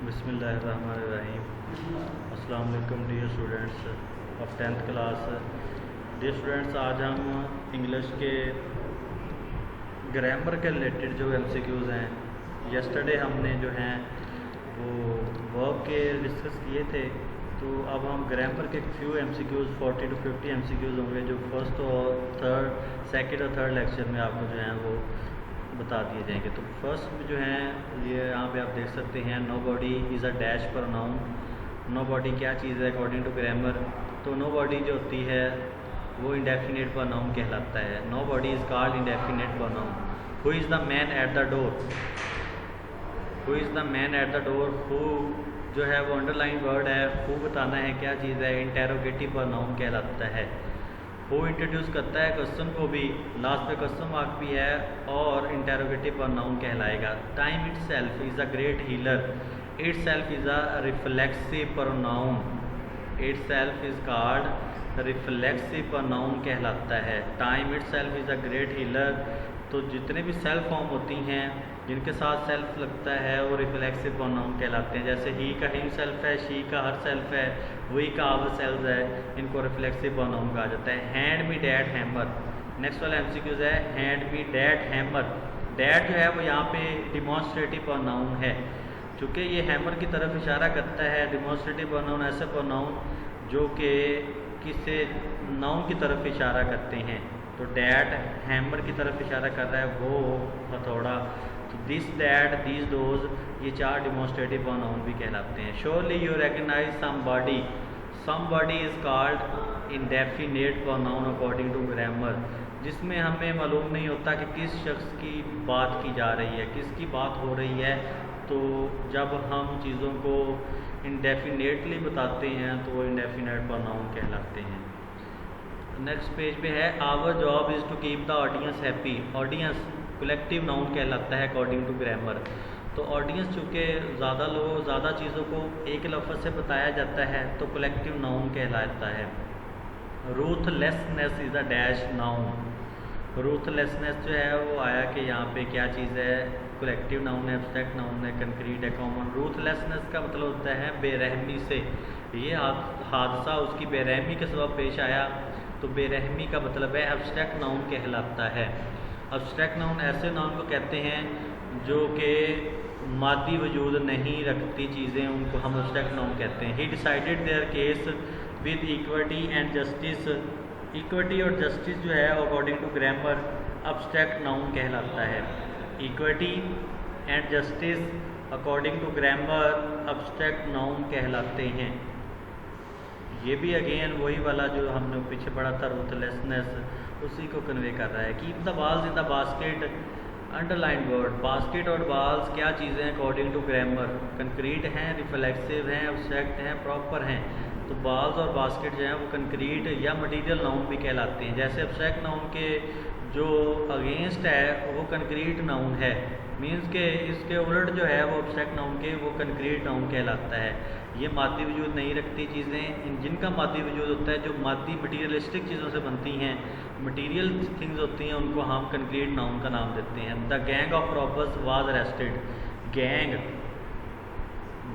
बिस्मिल्लाहिर्रहमानिर्रहीम। अस्सलाम वालेकुम dear students of 10th class. Dear students, आज हम इंग्लिश के ग्रामर के रिलेटेड जो MCQs हैं, यस्टरडे हमने जो हैं वो वर्ब के डिस्कस किए थे। तो अब हम ग्रामर के फ्यू MCQs 40 to 50 MCQs होंगे जो फर्स्ट और सेकंड और थर्ड लेक्चर में आपको जो है वो बता दिए जाएंगे। तो फर्स्ट में जो है ये यहाँ पे आप देख सकते हैं, nobody is a dash pronoun. Nobody क्या चीज़ है अकॉर्डिंग टू ग्रामर? तो नो बॉडी जो होती है वो इंडेफिनेट प्रोनाउन कहलाता है। Nobody is called indefinite pronoun. Who is the man at the door? Who is the man at the door? Who जो है वो अंडरलाइन वर्ड है। हु बताना है क्या चीज़ है, इंटेरोगेटिव प्रोनाउन कहलाता है। वो इंट्रोड्यूस करता है क्वेश्चन को भी, लास्ट पे क्वेश्चन मार्क भी है और इंटेरोगेटिव प्रोनाउन कहलाएगा। Time itself is a great healer. Itself is a reflexive pronoun. Itself is called reflexive pronoun कहलाता है। Time itself is a great healer. तो जितने भी सेल्फ फॉर्म होती हैं जिनके साथ सेल्फ लगता है वो रिफ्लेक्सिव प्रोनाउन कहलाते हैं। जैसे ही का हिम सेल्फ है, शी का हर सेल्फ है, वी का आवर सेल्फ है, इनको रिफ्लेक्सिव प्रोनाउन कहा जाता है। Hand me dad hammer. Next वाला MCQs है hand me dad hammer. Dad जो है वो यहाँ पे डिमॉन्स्ट्रेटिव प्रोनाउन है। चूँकि ये हैमर की तरफ इशारा करता है, डिमॉन्स्ट्रेटिव प्रोनाउन ऐसे प्रोनाउन जो कि किसी नाउन की तरफ इशारा करते हैं। तो डैड हैमर की तरफ इशारा कर रहा है, वो हथौड़ा। तो दिस डैड, दिस डोज, ये चार डिमॉन्स्ट्रेटिव प्रोनाउन भी कहलाते हैं। Surely you recognize somebody. Somebody is called indefinite pronoun according to grammar, जिसमें हमें मालूम नहीं होता कि किस शख्स की बात की जा रही है, किसकी बात हो रही है। तो जब हम चीज़ों को इंडेफिनेटली बताते हैं तो वो इंडेफिनेट प्रोनाउन कहलाते हैं। नेक्स्ट पेज पे है our job is to keep the audience happy. Audience collective noun कहलाता है अकॉर्डिंग टू ग्रामर। तो ऑडियंस चूँकि ज़्यादा चीज़ों को एक लफ्ज़ से बताया जाता है तो कलेक्टिव नाउन कहलाता है। Ruthlessness is a dash noun. Ruthlessness जो है वो आया कि यहाँ पे क्या चीज़ है, कलेक्टिव नाउन है, एब्स्ट्रैक्ट नाउन है, कंक्रीट है, कॉमन। रूथलेसनेस का मतलब होता है बेरहमी से। ये हादसा उसकी बेरहमी के सबब पेश आया, तो बेरहमी का मतलब है एब्स्ट्रैक्ट नाउन कहलाता है। एब्स्ट्रैक्ट नाउन ऐसे नाउन को कहते हैं जो कि मादी वजूद नहीं रखती चीज़ें, उनको हम एब्स्ट्रैक्ट नाउन कहते हैं। He decided their case with equity and justice. Equity और जस्टिस जो है according to grammar abstract noun कहलाता है। Equity and justice according to grammar abstract noun कहलाते हैं। ये भी अगेन वही वाला जो हमने पीछे पढ़ा था, रूथलेसनेस, उसी को कन्वे कर रहा है। Keep the balls in the basket. Underline word. Basket और बॉल्स क्या चीज़ें हैं अकॉर्डिंग टू ग्रामर? कंक्रीट हैं, रिफ्लेक्सिव हैं, एब्स्ट्रैक्ट हैं, प्रॉपर हैं। तो बॉल्स और बास्केट जो हैं वो कंक्रीट या मटीरियल नाउन भी कहलाते हैं। जैसे एब्स्ट्रैक्ट नाउन के जो अगेंस्ट है वो कंक्रीट नाउन है, मीन्स के इसके उलट जो है वो एब्स्ट्रैक्ट नाउन के वो कंक्रीट नाउन कहलाता है। ये मादी वजूद नहीं रखती चीज़ें, जिनका मादी वजूद होता है, जो मादी मटीरियलिस्टिक चीज़ों से बनती हैं, मटीरियल थिंग्स होती हैं, उनको हम कंक्रीट नाउन का नाम देते हैं। The gang of robbers was arrested.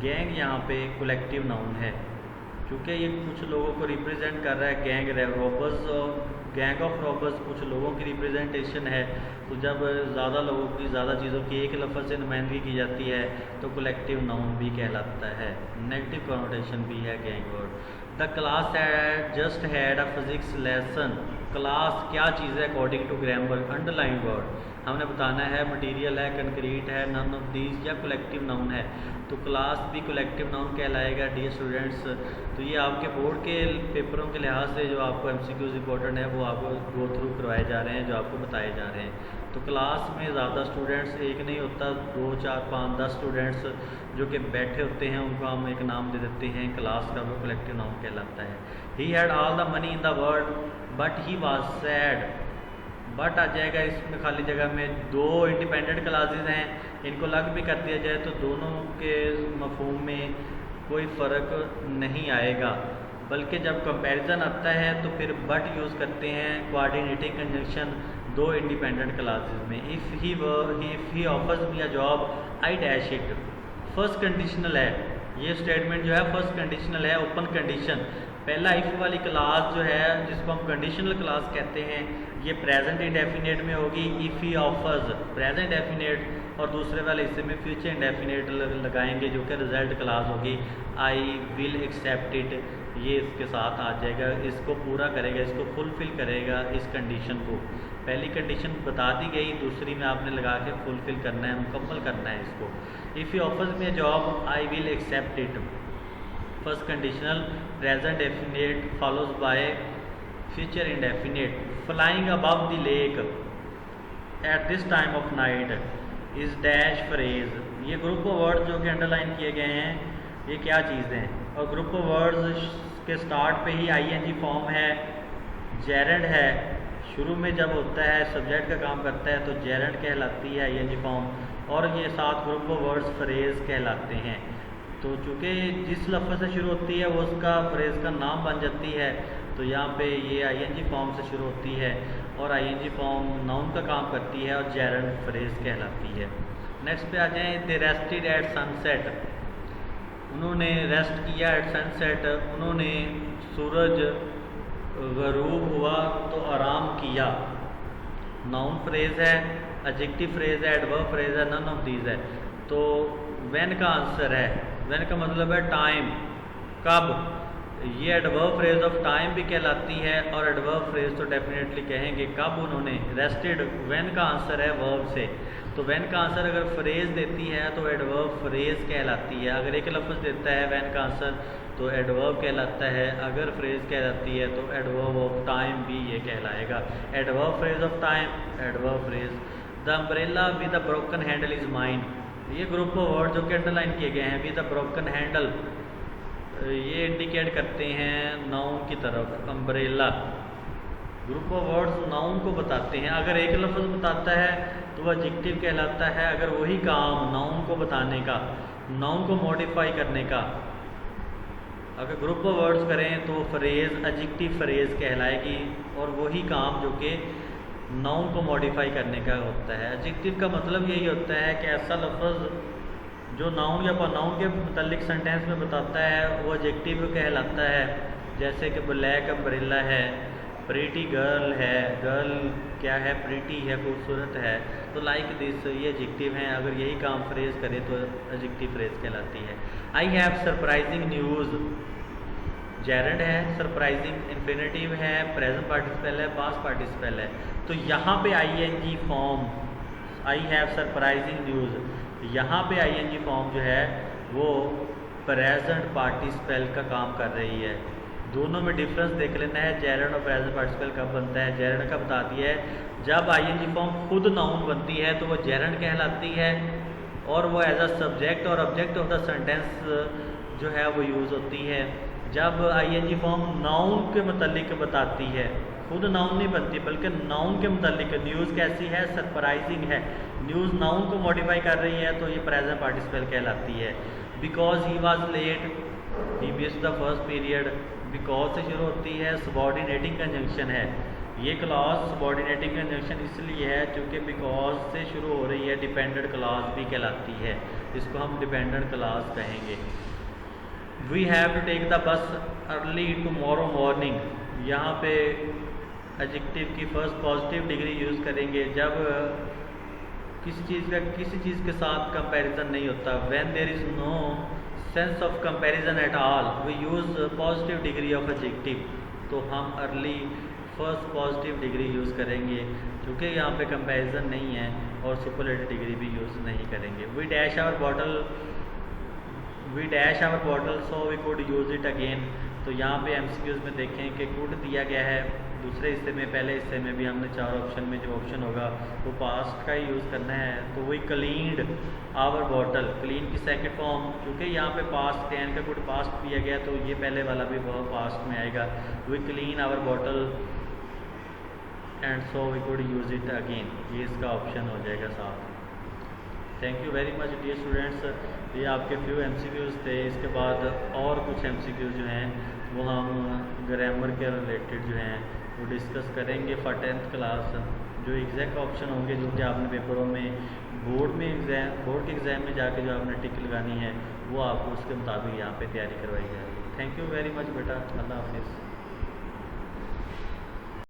Gang यहाँ पे कलेक्टिव नाउन है, क्योंकि ये कुछ लोगों को रिप्रेजेंट कर रहा है। गैंग रॉबर्स और गैंग ऑफ रॉबर्स कुछ लोगों की रिप्रेजेंटेशन है। तो जब ज़्यादा लोगों की, ज़्यादा चीज़ों की एक लफ्ज़ से नुमाइंदगी की जाती है तो कलेक्टिव नाउन भी कहलाता है। नेगेटिव कॉनोटेशन भी है gang word. The class had just had a physics lesson. Class क्या चीज़ है according to grammar? Underline word. हमने बताना है मटीरियल है, कंक्रीट है, नन ऑफ दीज, या कलेक्टिव नाउन है। तो क्लास भी कलेक्टिव नाउन कहलाएगा। डियर स्टूडेंट्स, तो ये आपके बोर्ड के पेपरों के लिहाज से जो आपको MCQs इंपॉर्टेंट है वो आपको गो थ्रू करवाए जा रहे हैं, जो आपको बताए जा रहे हैं। तो क्लास में ज़्यादा स्टूडेंट्स एक नहीं होता, 2, 4, 5, 10 स्टूडेंट्स जो कि बैठे होते हैं उनको हम एक नाम दे देते हैं क्लास का, वो कलेक्टिव नाउन कहलाता है। He had all the money in the world but he was sad. But आ जाएगा इसमें खाली जगह में। दो इंडिपेंडेंट क्लासेस हैं, इनको अलग भी कर दिया जाए तो दोनों के मफहूम में कोई फ़र्क नहीं आएगा, बल्कि जब कंपैरिजन आता है तो फिर बट यूज़ करते हैं कोऑर्डिनेटिंग कंजंक्शन दो इंडिपेंडेंट क्लासेस में। If he offers me a job I dash it. First conditional है, ये स्टेटमेंट जो है फर्स्ट कंडीशनल है, ओपन कंडीशन। पहला इफ़ वाली क्लास जो है जिसको हम कंडीशनल क्लास कहते हैं, ये प्रेजेंट इंडेफिनेट में होगी, if he offers present definite, और दूसरे वाले हिस्से में फ्यूचर इंडेफिनेट लगाएंगे जो कि रिजल्ट क्लास होगी, आई विल एक्सेप्ट इट, ये इसके साथ आ जाएगा, इसको पूरा करेगा, इसको फुलफ़िल करेगा इस कंडीशन को। पहली कंडीशन बता दी गई, दूसरी में आपने लगा के फुलफ़िल करना है, मुकम्मल करना है इसको। If he offers me a job I will accept it, first conditional present definite follows by future indefinite. Flying above the lake at this time of night is dash phrase, ये group of words जो कि underline किए गए हैं, ये क्या चीज़ें हैं, और ग्रुप ऑफ वर्ड्स के स्टार्ट पे ही आईएनजी फॉर्म है, जेरेंड है, शुरू में जब होता है सब्जेक्ट का काम करता है तो जेरेंड कहलाती है आईएनजी फॉर्म, और ये सात ग्रुप ऑफ वर्ड्स फ्रेज कहलाते हैं। तो चूँकि जिस लफ्ज़ से शुरू होती है वो उसका फ्रेज का नाम बन जाती है, तो यहाँ पे ये आईएनजी फॉर्म से शुरू होती है और आईएनजी फॉर्म नाउन का काम करती है और जेरेंड फ्रेज कहलाती है। नेक्स्ट पे आ जाएँ, दे रेस्टेड एट सनसेट, उन्होंने रेस्ट किया एट सनसेट, उन्होंने सूरज गरूब हुआ तो आराम किया। नाउन फ्रेज है, एडजेक्टिव फ्रेज है, एडवर्ब फ्रेज है, नन ऑफ दीज है। तो व्हेन का आंसर है, व्हेन का मतलब है टाइम, कब, ये एडवर्ब फ्रेज ऑफ टाइम भी कहलाती है, और एडवर्ब फ्रेज तो डेफिनेटली कहेंगे कब उन्होंने रेस्टेड, व्हेन का आंसर है वर्ब से। तो व्हेन का आंसर अगर फ्रेज देती है तो एडवर्ब फ्रेज कहलाती है, अगर एक लफ्ज़ देता है व्हेन का आंसर तो एडवर्ब कहलाता है, अगर फ्रेज कहलाती है तो एडवर्ब ऑफ टाइम भी ये कहलाएगा। Adverb phrase of time, adverb phrase. The umbrella with a broken handle is mine, ये ग्रुप ऑफ वर्ड जो कि अंडरलाइन किए गए हैं, विद अ ब्रोकन हैंडल, ये इंडिकेट करते हैं नाउन की तरफ। Umbrella group of words noun को बताते हैं, अगर एक लफ्ज़ बताता है तो वह एडजेक्टिव कहलाता है, अगर वही काम नाउन को बताने का, नाउन को मॉडिफाई करने का, अगर ग्रुप ऑफ वर्ड्स करें तो फ्रेज एडजेक्टिव फ्रेज कहलाएगी, और वही काम जो कि नाउन को मॉडिफाई करने का होता है। एडजेक्टिव का मतलब यही होता है कि ऐसा लफ्ज़ जो नाउन या प्रोनाउन के मुतालिक सेंटेंस में बताता है वो एडजेक्टिव कहलाता है। जैसे कि ब्लैक अम्ब्रेला है, प्रीटी गर्ल है, गर्ल क्या है, प्रीटी है, खूबसूरत है, तो लाइक दिस ये एडजेक्टिव हैं, अगर यही काम फ्रेज करे तो एडजेक्टिव फ्रेज कहलाती है। I have surprising news, gerund है, सरप्राइजिंग इन्फिनेटिव है, प्रेजेंट पार्टिसिपल है, पास्ट पार्टिसिपल है। तो यहाँ पे I N G form, I have surprising news, यहाँ पे आईएनजी फॉर्म जो है वो प्रेजेंट पार्टिसिपल का काम कर रही है। दोनों में डिफरेंस देख लेना है, जेरेंड और प्रेजेंट पार्टिसिपल कब बनता है। जेरेंड का बता दिया है, जब आईएनजी फॉर्म खुद नाउन बनती है तो वो जेरेंड कहलाती है, और वो एज अ सब्जेक्ट और ऑब्जेक्ट ऑफ द सेंटेंस जो है वो यूज़ होती है। जब आईएनजी फॉर्म नाउन के मतलब बताती है, खुद नाउन नहीं बनती बल्कि नाउन के मतलब, न्यूज़ कैसी है, सरप्राइजिंग है, न्यूज़ नाउन को मॉडिफाई कर रही है, तो ये प्रेजेंट पार्टिसिपल कहलाती है। Because he was late, he missed the first period, because से शुरू होती है, सबॉर्डिनेटिंग कंजंक्शन है। ये क्लॉज सबॉर्डिनेटिंग कंजंक्शन इसलिए है क्योंकि बिकॉज से शुरू हो रही है, डिपेंडेंट क्लॉज भी कहलाती है, इसको हम डिपेंडेंट क्लॉज कहेंगे। We have to take the bus early tomorrow morning, यहाँ पे एडजेक्टिव की फर्स्ट पॉजिटिव डिग्री यूज़ करेंगे जब किसी चीज़ के साथ कंपैरिजन नहीं होता। When there is no sense of comparison at all we use positive degree of adjective, तो हम early first positive degree use करेंगे क्योंकि यहाँ पे कंपैरिजन नहीं है, और सुपरलेटिव डिग्री भी यूज़ नहीं करेंगे। We dash our bottle so we could use it again, तो यहाँ पे एमसीक्यूज़ में देखें कि कुड दिया गया है दूसरे हिस्से में, पहले हिस्से में भी हमने चार ऑप्शन में जो ऑप्शन होगा वो पास्ट का ही यूज़ करना है। तो we cleaned our bottle, clean की सेकंड फॉर्म, क्योंकि यहाँ पे पास्ट टेन का कुड पास्ट दिया गया तो ये पहले वाला भी बहुत पास्ट में आएगा। We clean our bottle and so we could use it again, ये इसका ऑप्शन हो जाएगा साथ। Thank you very much dear students, ये आपके फ्यू एमसीक्यूज़ थे। इसके बाद और कुछ एमसीक्यूज़ जो हैं वो हम ग्रामर के रिलेटेड जो हैं वो डिस्कस करेंगे फॉर 10th क्लास। जो एग्जैक्ट ऑप्शन होंगे जो कि आपने पेपरों में बोर्ड के एग्ज़ाम में जाके जो आपने टिक लगानी है वो आपको उसके मुताबिक यहाँ पे तैयारी करवाई जाएगी। थैंक यू वेरी मच बेटा, अल्लाह हाफिज़।